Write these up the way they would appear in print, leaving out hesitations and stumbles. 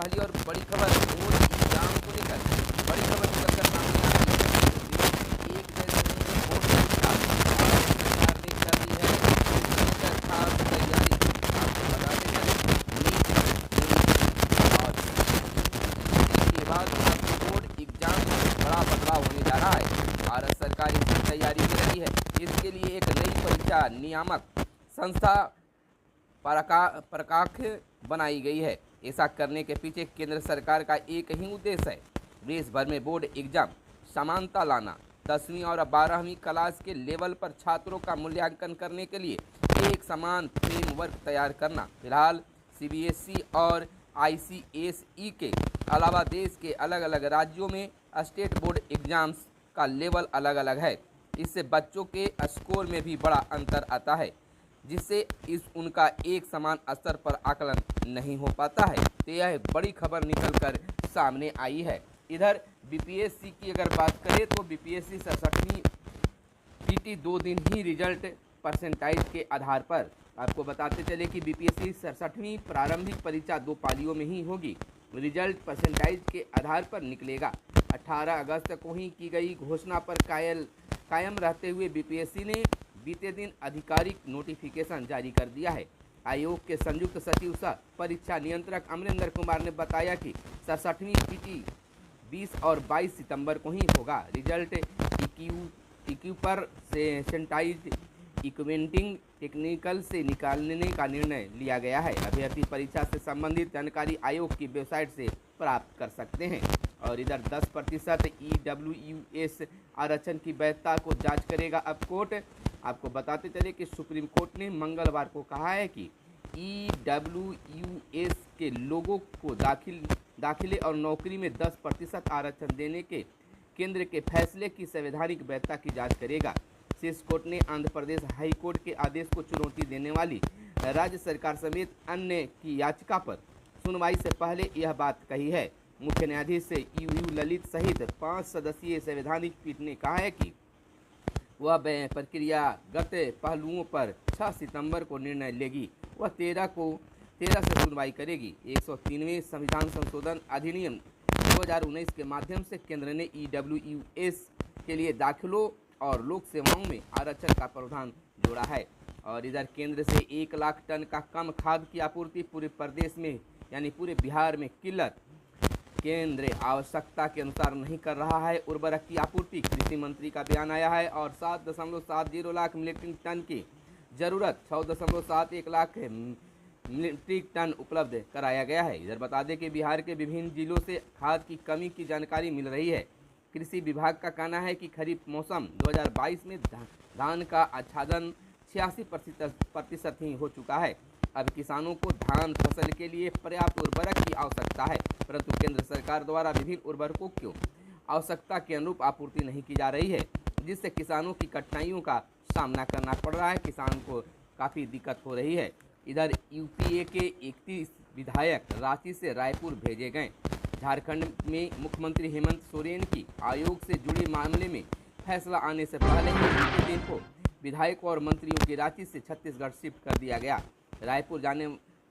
पहली और बड़ी खबर बोर्ड एग्जाम को लेकर बड़ी खबर निकलकर सामने आ रही है। एक जैसे होंगे बोर्ड परीक्षा और सरकार ने कर दी है इसकी खास तैयारी। आपको बता दें नीट और के बाद आपके बोर्ड एग्जाम में बड़ा बदलाव होने जा रहा है। भारत सरकार इसकी तैयारी कर रही है। इसके लिए एक नई परीक्षा नियामक संस्था प्रकाख बनाई गई है। ऐसा करने के पीछे केंद्र सरकार का एक ही उद्देश्य है, देश भर में बोर्ड एग्जाम समानता लाना। 10वीं और 12वीं क्लास के लेवल पर छात्रों का मूल्यांकन करने के लिए एक समान फ्रेमवर्क तैयार करना। फिलहाल सीबीएसई और आईसीएसई के अलावा देश के अलग अलग राज्यों में स्टेट बोर्ड एग्जाम्स का लेवल अलग अलग है। इससे बच्चों के स्कोर में भी बड़ा अंतर आता है, जिससे उनका एक समान स्तर पर आकलन नहीं हो पाता है। तो यह बड़ी खबर निकलकर सामने आई है। इधर बीपीएससी की अगर बात करें तो बीपीएससी 67वीं पीटी 2 दिन ही रिजल्ट परसेंटाइज के आधार पर। आपको बताते चले कि बीपीएससी 67वीं प्रारंभिक परीक्षा 2 पालियों में ही होगी। रिजल्ट परसेंटाइज के आधार पर निकलेगा। 18 अगस्त को ही की गई घोषणा पर कायम रहते हुए बीपीएससी ने बीते दिन आधिकारिक नोटिफिकेशन जारी कर दिया है। आयोग के संयुक्त सचिव सह परीक्षा नियंत्रक अमरिंदर कुमार ने बताया कि 67वीं पीटी 20 और 22 सितंबर को ही होगा। रिजल्ट इक्यू पर सेंटाइज इक्वेंटिंग टेक्निकल से निकालने का निर्णय लिया गया है। अभ्यर्थी परीक्षा से संबंधित जानकारी आयोग की वेबसाइट से प्राप्त कर सकते हैं। और इधर 10% ईडब्ल्यूएस आरक्षण की वैधता को जांच करेगा अब कोर्ट। आपको बताते चले कि सुप्रीम कोर्ट ने मंगलवार को कहा है कि ईडब्ल्यूएस के लोगों को दाखिले और नौकरी में 10% आरक्षण देने के केंद्र के फैसले की संवैधानिक वैधता की जांच करेगा। शीर्ष कोर्ट ने आंध्र प्रदेश हाई कोर्ट के आदेश को चुनौती देने वाली राज्य सरकार समेत अन्य की याचिका पर सुनवाई से पहले यह बात कही है। मुख्य न्यायाधीश यू ललित सहित 5 सदस्यीय संवैधानिक पीठ ने कहा है कि वह प्रक्रियागत पहलुओं पर 6 सितंबर को निर्णय लेगी। वह 13 से सुनवाई करेगी। 103वें संविधान संशोधन अधिनियम 2019 के माध्यम से केंद्र ने ईडब्ल्यूएस के लिए दाखिलों और लोक सेवाओं में आरक्षण का प्रावधान जोड़ा है। और इधर केंद्र से 1 लाख टन का कम खाद की आपूर्ति पूरे प्रदेश में यानी पूरे बिहार में किल्लत। केंद्र आवश्यकता के अनुसार नहीं कर रहा है उर्वरक की आपूर्ति, कृषि मंत्री का बयान आया है। और 7.70 लाख मीट्रिक टन की जरूरत 6.71 लाख मीट्रिक टन उपलब्ध कराया गया है। इधर बता दें कि बिहार के विभिन्न जिलों से खाद की कमी की जानकारी मिल रही है। कृषि विभाग का कहना है कि खरीफ मौसम 2022 में धान का आच्छादन 86% ही हो चुका है। अब किसानों को धान फसल के लिए पर्याप्त उर्वरक की आवश्यकता है, परंतु केंद्र सरकार द्वारा विभिन्न उर्वरकों की आवश्यकता के अनुरूप आपूर्ति नहीं की जा रही है, जिससे किसानों की कठिनाइयों का सामना करना पड़ रहा है। किसान को काफ़ी दिक्कत हो रही है। इधर यूपीए के 31 विधायक रांची से रायपुर भेजे गए। झारखंड में मुख्यमंत्री हेमंत सोरेन की आयोग से जुड़े मामले में फैसला आने से पहले ही बीते दिन को विधायकों और मंत्रियों की रांची से छत्तीसगढ़ शिफ्ट कर दिया गया। रायपुर जाने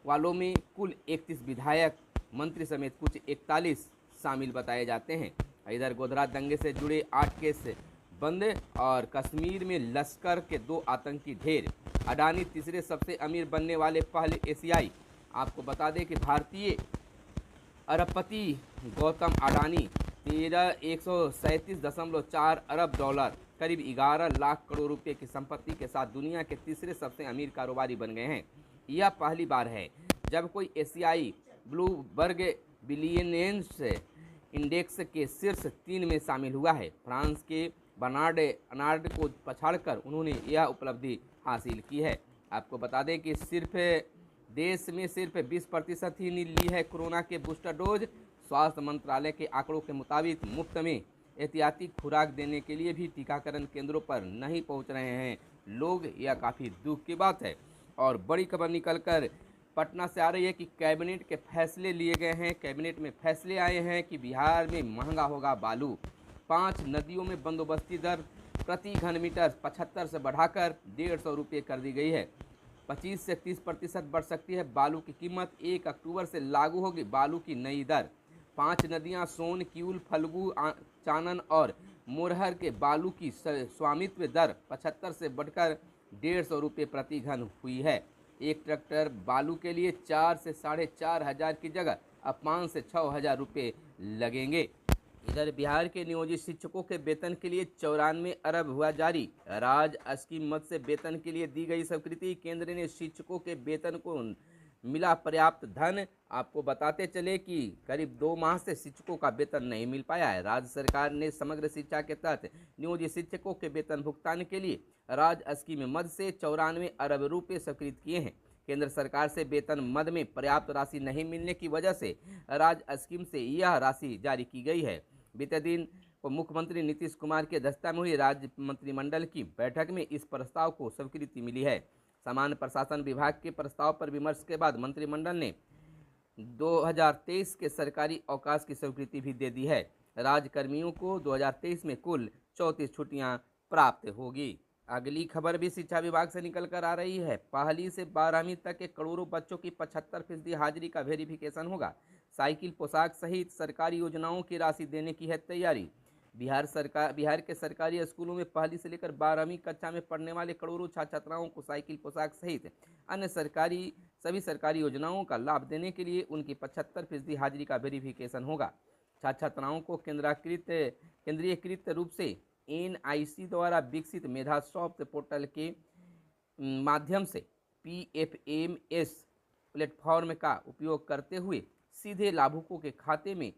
वालों में कुल 31 विधायक मंत्री समेत कुछ 41 शामिल बताए जाते हैं। इधर गोधरा दंगे से जुड़े 8 केस बंद और कश्मीर में लश्कर के 2 आतंकी ढेर। अडानी तीसरे सबसे अमीर बनने वाले पहले एशियाई। आपको बता दें कि भारतीय अरबपति गौतम अडानी 137.4 अरब डॉलर करीब 11 लाख करोड़ रुपए की संपत्ति के साथ दुनिया के तीसरे सबसे अमीर कारोबारी बन गए हैं। यह पहली बार है जब कोई एशियाई ब्लूमबर्ग बिलियनियर्स इंडेक्स के शीर्ष 3 में शामिल हुआ है। फ्रांस के बर्नार्ड अर्नाल्ड को पछाड़कर उन्होंने यह उपलब्धि हासिल की है। आपको बता दें कि देश में सिर्फ 20% ही ली है कोरोना के बूस्टर डोज। स्वास्थ्य मंत्रालय के आंकड़ों के मुताबिक मुफ्त में एहतियाती खुराक देने के लिए भी टीकाकरण केंद्रों पर नहीं पहुंच रहे हैं लोग। यह काफ़ी दुख की बात है। और बड़ी खबर निकलकर पटना से आ रही है कि कैबिनेट के फैसले लिए गए हैं। कैबिनेट में फैसले आए हैं कि बिहार में महंगा होगा बालू। 5 नदियों में बंदोबस्ती दर प्रति घन मीटर 75 से बढ़ाकर 150 रुपये कर दी गई है। 25 से 30% बढ़ सकती है बालू की कीमत। 1 अक्टूबर से लागू होगी बालू की नई दर। 5 नदियां सोन, किऊल, फल्गु, चानन और मोरहर के बालू की स्वामित्व दर 75 से बढ़कर 150 रुपये प्रति घन हुई है। एक ट्रैक्टर बालू के लिए 4 से 4,500 की जगह अब 5 से 6,000 रुपये लगेंगे। इधर बिहार के नियोजित शिक्षकों के वेतन के लिए 94 अरब हुआ जारी। राज्य स्कीम मद से वेतन के लिए दी गई स्वीकृति। केंद्र ने शिक्षकों के वेतन को मिला पर्याप्त धन। आपको बताते चले कि करीब 2 माह से शिक्षकों का वेतन नहीं मिल पाया है। राज्य सरकार ने समग्र शिक्षा के तहत नियोजित शिक्षकों के वेतन भुगतान के लिए राज्य स्कीम मद से 94 अरब रुपये स्वीकृत किए हैं। केंद्र सरकार से वेतन मद में पर्याप्त राशि नहीं मिलने की वजह से राज्य स्कीम से यह राशि जारी की गई है। बीते दिन को मुख्यमंत्री नीतीश कुमार की अध्यक्षता में हुई राज्य मंत्रिमंडल की बैठक में इस प्रस्ताव को स्वीकृति मिली है। सामान्य प्रशासन विभाग के प्रस्ताव पर विमर्श के बाद मंत्रिमंडल ने 2023 के सरकारी अवकाश की स्वीकृति भी दे दी है। राज्य कर्मियों को 2023 में कुल 34 छुट्टियां प्राप्त होगी। अगली खबर भी शिक्षा विभाग से निकल कर आ रही है। पहली से 12वीं तक के करोड़ों बच्चों की 75% हाजिरी का वेरिफिकेशन होगा। साइकिल, पोशाक सहित सरकारी योजनाओं की राशि देने की है तैयारी। बिहार के सरकारी स्कूलों में पहली से लेकर 12वीं कक्षा में पढ़ने वाले करोड़ों छात्र छात्राओं को साइकिल, पोशाक सहित अन्य सभी सरकारी योजनाओं का लाभ देने के लिए उनकी 75% हाजिरी का वेरिफिकेशन होगा। छात्र छात्राओं को केंद्रीयकृत रूप से NIC द्वारा विकसित मेधा सॉफ्ट पोर्टल के माध्यम से PFMS प्लेटफॉर्म का उपयोग करते हुए सीधे लाभुकों के खाते में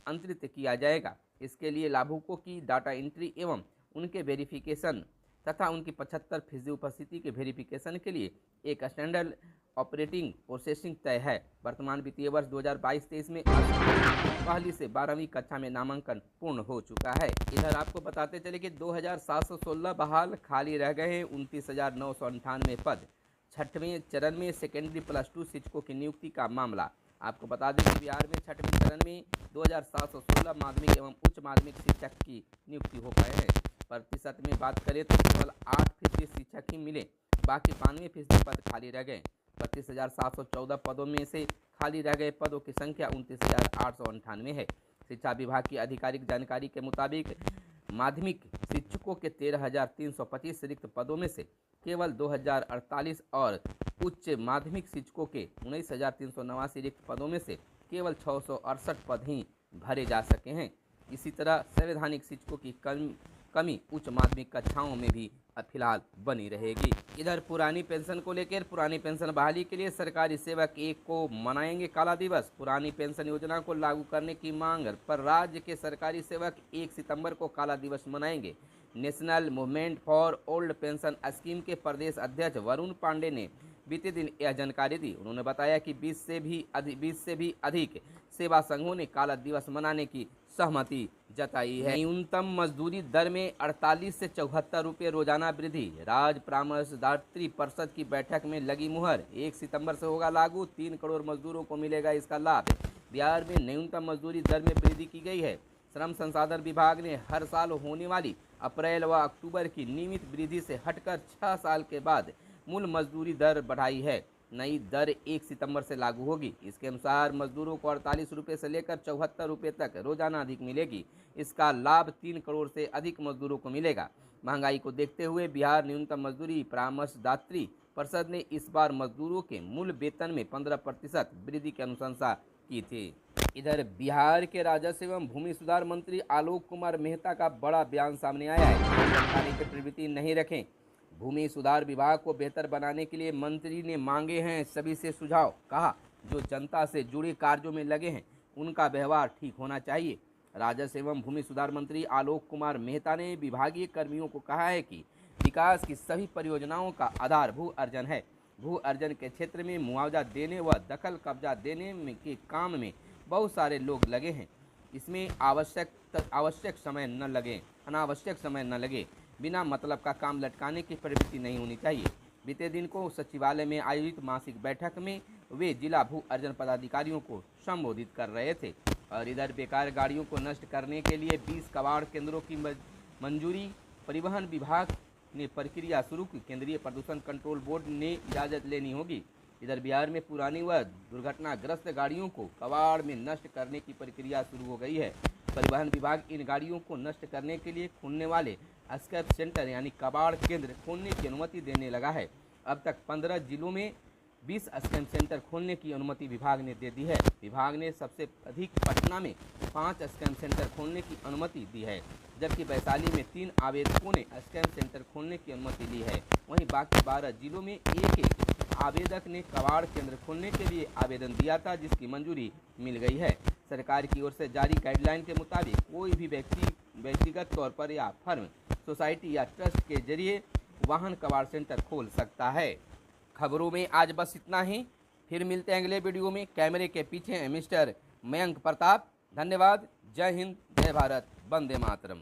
अंतरित किया जाएगा। इसके लिए लाभुकों की डाटा एंट्री एवं उनके वेरिफिकेशन तथा उनकी 75% उपस्थिति के वेरिफिकेशन के लिए एक स्टैंडर्ड ऑपरेटिंग प्रोसेसिंग तय है। वर्तमान वित्तीय वर्ष 2022-23 में पहली से 12वीं कक्षा में नामांकन पूर्ण हो चुका है। इधर आपको बताते चले कि 2716 बहाल, खाली रह गए हैं 29,998 पद। 6वें चरण में सेकेंडरी +2 शिक्षकों की नियुक्ति का मामला। आपको बता दें कि बिहार में 6वें चरण में 2716 माध्यमिक एवं उच्च माध्यमिक शिक्षक की नियुक्ति हो पाए हैं। प्रतिशत में बात करें तो केवल 8% शिक्षक ही मिले, बाकी 92% पद खाली रह गए। 32,714 पदों में से खाली रह गए पदों की संख्या 29,898 है। शिक्षा विभाग की आधिकारिक जानकारी के मुताबिक माध्यमिक शिक्षकों के 13,325 रिक्त पदों में से केवल 2,048 और उच्च माध्यमिक शिक्षकों के 19,389 रिक्त पदों में से केवल 668 पद ही भरे जा सके हैं। इसी तरह संवैधानिक शिक्षकों की कमी उच्च माध्यमिक कक्षाओं में भी फिलहाल बनी रहेगी। इधर पुरानी पेंशन को लेकर पुरानी पेंशन बहाली के लिए सरकारी सेवक 1 को मनाएंगे काला दिवस। पुरानी पेंशन योजना को लागू करने की मांग पर राज्य के सरकारी सेवक 1 सितंबर को काला दिवस मनाएंगे। National movement for old pension scheme के प्रदेश अध्यक्ष वरुण पांडे ने बीते दिन यह जानकारी दी। उन्होंने बताया कि 20 से भी अधिक सेवा संघों ने काला दिवस मनाने की सहमति जताई है। न्यूनतम मजदूरी दर में 48 से 74 रुपये रोजाना वृद्धि। राज्य परामर्शदात्री परिषद की बैठक में लगी मुहर। 1 सितंबर से होगा लागू। 3 करोड़ मजदूरों को मिलेगा इसका लाभ। बिहार में न्यूनतम मजदूरी दर में वृद्धि की गई है। श्रम संसाधन विभाग ने हर साल होने वाली अप्रैल व अक्टूबर की नियमित वृद्धि से हटकर 6 साल के बाद मूल मजदूरी दर बढ़ाई है। नई दर 1 सितंबर से लागू होगी। इसके अनुसार मजदूरों को 48 रुपये से लेकर 74 रुपये तक रोजाना अधिक मिलेगी। इसका लाभ 3 करोड़ से अधिक मजदूरों को मिलेगा। महंगाई को देखते हुए बिहार न्यूनतम मजदूरी परामर्शदात्री परिषद ने इस बार मजदूरों के मूल वेतन में 15% वृद्धि की अनुशंसा की थी। इधर बिहार के राजस्व एवं भूमि सुधार मंत्री आलोक कुमार मेहता का बड़ा बयान सामने आया है। प्रवृत्ति नहीं रखें। भूमि सुधार विभाग को बेहतर बनाने के लिए मंत्री ने मांगे हैं सभी से सुझाव। कहा, जो जनता से जुड़े कार्यों में लगे हैं उनका व्यवहार ठीक होना चाहिए। राजस्व एवं भूमि सुधार मंत्री आलोक कुमार मेहता ने विभागीय कर्मियों को कहा है कि विकास की सभी परियोजनाओं का आधार भू अर्जन है। भू अर्जन के क्षेत्र में मुआवजा देने व दखल कब्जा देने के काम में बहुत सारे लोग लगे हैं। इसमें अनावश्यक समय न लगे। बिना मतलब का काम लटकाने की प्रवृत्ति नहीं होनी चाहिए। बीते दिन को सचिवालय में आयोजित मासिक बैठक में वे जिला भू अर्जन पदाधिकारियों को संबोधित कर रहे थे। और इधर बेकार गाड़ियों को नष्ट करने के लिए 20 कबाड़ केंद्रों की मंजूरी। परिवहन विभाग ने प्रक्रिया शुरू की। केंद्रीय प्रदूषण कंट्रोल बोर्ड ने इजाज़त लेनी होगी। इधर बिहार में पुरानी व दुर्घटनाग्रस्त गाड़ियों को कबाड़ में नष्ट करने की प्रक्रिया शुरू हो गई है। परिवहन विभाग इन गाड़ियों को नष्ट करने के लिए खुलने वाले स्क्रैप सेंटर यानी कबाड़ केंद्र खोलने की अनुमति देने लगा है। अब तक 15 जिलों में 20 स्क्रैप सेंटर खोलने की अनुमति विभाग ने दे दी है। विभाग ने सबसे अधिक पटना में 5 स्क्रैप सेंटर खोलने की अनुमति दी है, जबकि वैशाली में 3 आवेदकों ने स्क्रैप सेंटर खोलने की अनुमति ली है। वहीं बाकी 12 जिलों में एक आवेदक ने कबाड़ केंद्र खोलने के लिए आवेदन दिया था, जिसकी मंजूरी मिल गई है। सरकार की ओर से जारी गाइडलाइन के मुताबिक कोई भी व्यक्तिगत तौर पर या फर्म, सोसाइटी या ट्रस्ट के जरिए वाहन कबाड़ सेंटर खोल सकता है। खबरों में आज बस इतना ही। फिर मिलते हैं अगले वीडियो में। कैमरे के पीछे हैं मिस्टर मयंक प्रताप। धन्यवाद। जय हिंद, जय भारत, वंदे मातरम।